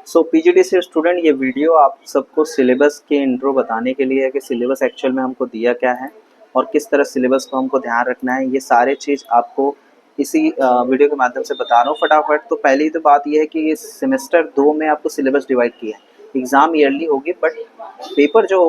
सो PGDC student, ये video आप सबको सिलेबस के इंट्रो बताने के लिए है कि सिलेबस एक्चुअल में हमको दिया क्या है और किस तरह सिलेबस को हमको ध्यान रखना है। ये सारे चीज़ आपको इसी वीडियो के माध्यम से बता रहा हूँ फटाफट। तो पहली तो बात ये है कि ये सेमेस्टर 2 में आपको सिलेबस डिवाइड किया है। एग्ज़ाम ईयरली होगी बट पेपर जो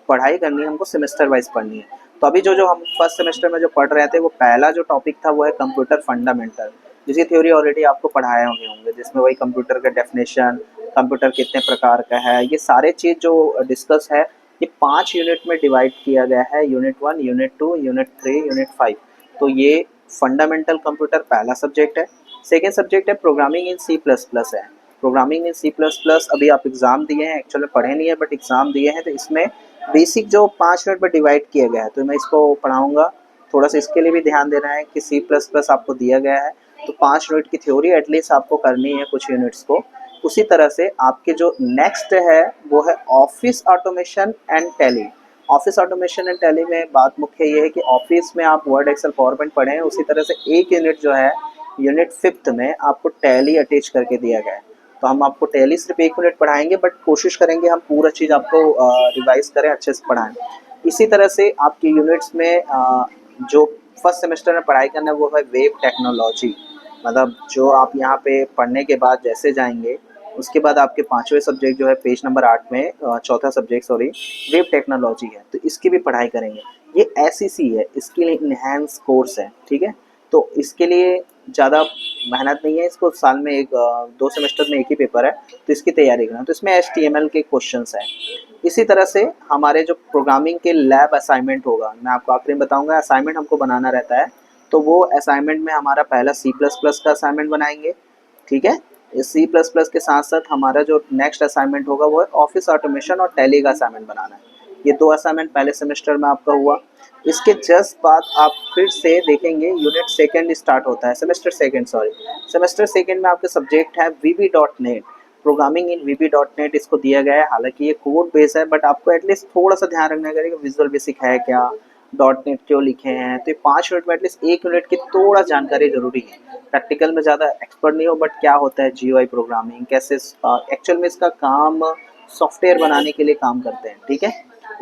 पढ़ाई करनी है हमको सेमेस्टर वाइज पढ़नी है। तो अभी जो जो हम फर्स्ट सेमेस्टर में जो पढ़ रहे थे वो पहला जो टॉपिक था वो है कंप्यूटर फंडामेंटल, जिसकी थ्योरी ऑलरेडी आपको पढ़ाए होंगे, जिसमें वही कंप्यूटर का डेफिनेशन, कंप्यूटर कितने प्रकार का है, ये सारे चीज़ जो डिस्कस है ये 5 यूनिट में डिवाइड किया गया है। Unit 1, unit 2, unit 3, unit 5। तो ये फंडामेंटल कंप्यूटर पहला सब्जेक्ट है। सेकेंड सब्जेक्ट है programming in C plus plus है। Programming in C plus plus अभी आप एग्ज़ाम दिए हैं, एक्चुअली पढ़े नहीं है बट एग्ज़ाम दिए हैं, तो इसमें बेसिक जो 5 यूनिट में डिवाइड किया गया है तो मैं इसको पढ़ाऊँगा। थोड़ा सा इसके लिए भी ध्यान देना है कि सी प्लस प्लस आपको दिया गया है तो 5 यूनिट की थ्योरी एटलीस्ट आपको करनी है कुछ यूनिट्स को। उसी तरह से आपके जो नेक्स्ट है वो है office automation and tally. Office automation and tally में बात मुख्य ये है कि ऑफिस में आप वर्ड, एक्सेल, पावरपॉइंट पढ़े हैं, उसी तरह से एक यूनिट जो है यूनिट 5th में आपको टैली अटैच करके दिया गया है। तो हम आपको टैली सिर्फ 1 यूनिट पढ़ाएंगे बट कोशिश करेंगे हम पूरा चीज़ आपको रिवाइज करें, अच्छे से पढ़ाएं। इसी तरह से आपके यूनिट्स में जो फर्स्ट सेमेस्टर में पढ़ाई करना है वो है वेब टेक्नोलॉजी। मतलब जो आप यहाँ पे पढ़ने के बाद जैसे जाएंगे उसके बाद आपके 5वें सब्जेक्ट जो है पेज नंबर 8 में चौथा सब्जेक्ट सॉरी वेब टेक्नोलॉजी है, तो इसकी भी पढ़ाई करेंगे। ये एसईसी है, इसके लिए इनहेंस कोर्स है, ठीक है। तो इसके लिए ज़्यादा मेहनत नहीं है, इसको साल में 2 सेमेस्टर में एक ही पेपर है, तो इसकी तैयारी करना। तो इसमें एचटीएमएल के क्वेश्चंस हैं। इसी तरह से हमारे जो प्रोग्रामिंग के लैब असाइनमेंट होगा, मैं आपको आखिरी में बताऊंगा, असाइनमेंट हमको बनाना रहता है। तो वो असाइनमेंट में हमारा पहला सी प्लस प्लस का असाइनमेंट बनाएंगे, ठीक है। इस सी प्लस प्लस के साथ साथ हमारा जो नेक्स्ट असाइनमेंट होगा वो है ऑफिस ऑटोमेशन और टैली का असाइनमेंट बनाना है। ये 2 असाइनमेंट पहले सेमेस्टर में आपका हुआ। इसके जस्ट बाद आप फिर से देखेंगे यूनिट सेकंड स्टार्ट होता है, semester second sorry, semester second में आपके सब्जेक्ट है वीबी.नेट, प्रोग्रामिंग इन वीबी.नेट इसको दिया गया है। हालांकि ये कोड बेस है बट आपको एटलीस्ट थोड़ा सा ध्यान रखना है कि विजुअल बेसिक है क्या, .नेट क्यों लिखे हैं। तो ये 5 यूनिट में एटलीस्ट 1 यूनिट की थोड़ा जानकारी जरूरी है। प्रैक्टिकल में ज़्यादा एक्सपर्ट नहीं हो बट क्या होता है जीयूआई प्रोग्रामिंग, कैसे एक्चुअल में इसका काम सॉफ्टवेयर बनाने के लिए काम करते हैं, ठीक है।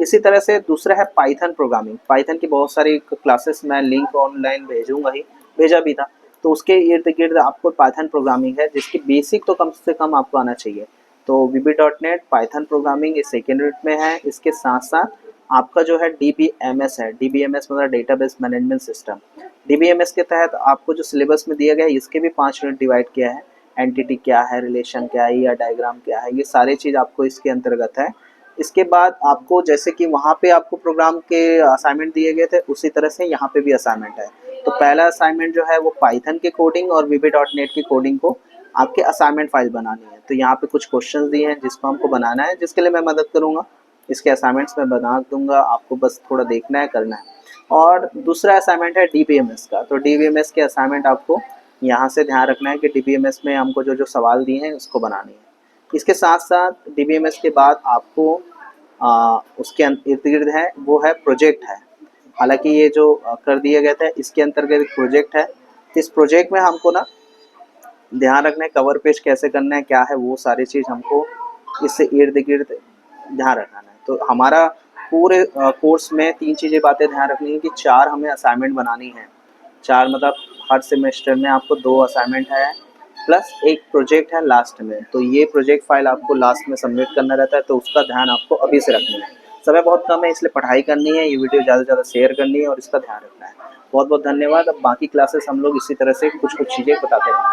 इसी तरह से दूसरा है पाइथन प्रोग्रामिंग। पाइथन की बहुत सारी क्लासेस मैं लिंक ऑनलाइन भेजूंगा ही, भेजा भी था। तो उसके इर्द गिर्द आपको पाइथन प्रोग्रामिंग है जिसकी बेसिक तो कम से कम आपको आना चाहिए। तो वीबी.नेट पाइथन प्रोग्रामिंग ये सेकेंड यूनिट में है। इसके साथ साथ आपका जो है डीबीएमएस है, डीबीएमएस मतलब डेटाबेस मैनेजमेंट सिस्टम। डीबीएमएस के तहत आपको जो सिलेबस में दिया गया है इसके भी 5 यूनिट डिवाइड किया है। एंटिटी क्या है, रिलेशन क्या है या डायग्राम क्या है, ये सारी चीज़ आपको इसके अंतर्गत है। इसके बाद आपको जैसे कि वहाँ पे आपको प्रोग्राम के असाइनमेंट दिए गए थे उसी तरह से यहाँ पे भी असाइनमेंट है। तो पहला असाइनमेंट जो है वो पाइथन के कोडिंग और वीबी.नेट की कोडिंग को आपके असाइनमेंट फाइल बनानी है। तो यहाँ पे कुछ क्वेश्चंस दिए हैं जिसको हमको बनाना है, जिसके लिए मैं मदद करूँगा। इसके असाइनमेंट्स मैं बना दूंगा, आपको बस थोड़ा देखना है, करना है। और दूसरा असाइनमेंट है डीबीएमएस का। तो डीबीएमएस के असाइनमेंट आपको यहाँ से ध्यान रखना है कि डीबीएमएस में हमको जो जो सवाल दिए हैं उसको बनानी है। इसके साथ साथ डीबीएमएस के बाद आपको उसके इर्द गिर्द है वो है प्रोजेक्ट है। हालांकि ये जो कर दिया गया था इसके अंतर्गत एक प्रोजेक्ट है। इस प्रोजेक्ट में हमको ना ध्यान रखना है कवर पेज कैसे करना है, क्या है, वो सारी चीज़ हमको इससे इर्द गिर्द ध्यान रखना है। तो हमारा पूरे कोर्स में 3 चीज़ें बातें ध्यान रखनी है कि 4 हमें असाइनमेंट बनानी है। 4 मतलब हर सेमेस्टर में आपको 2 असाइनमेंट है प्लस एक प्रोजेक्ट है लास्ट में। तो ये प्रोजेक्ट फाइल आपको लास्ट में सबमिट करना रहता है, तो उसका ध्यान आपको अभी से रखना है। समय बहुत कम है इसलिए पढ़ाई करनी है, ये वीडियो ज़्यादा से ज़्यादा शेयर करनी है और इसका ध्यान रखना है। बहुत बहुत धन्यवाद। अब बाकी क्लासेस हम लोग इसी तरह से कुछ कुछ चीज़ें बताते रहेंगे।